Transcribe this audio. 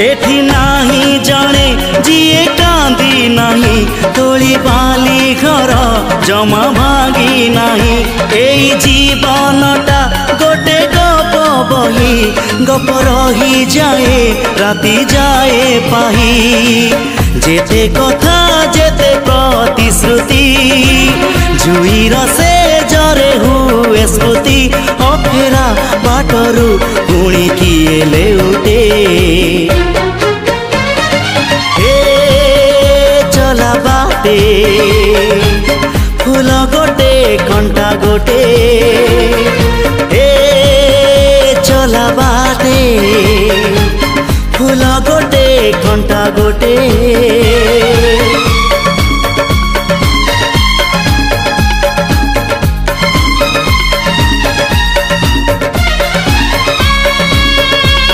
एठी नाही जाने जिए कांदी नहीं तोली बाली घर जमा भांगी नहीं एई जीवनटा गोटे गप बही गप रही जाए राति जाए पाही जेते कथा जेते प्रतिश्रुति जुईर से जरे हुए स्मृति अफेरा बाटरू पुणी किए लेउटे चला बाटे फूल गोटे कंटा गोटे चला बाटे फूल गोटे कंटा गोटे।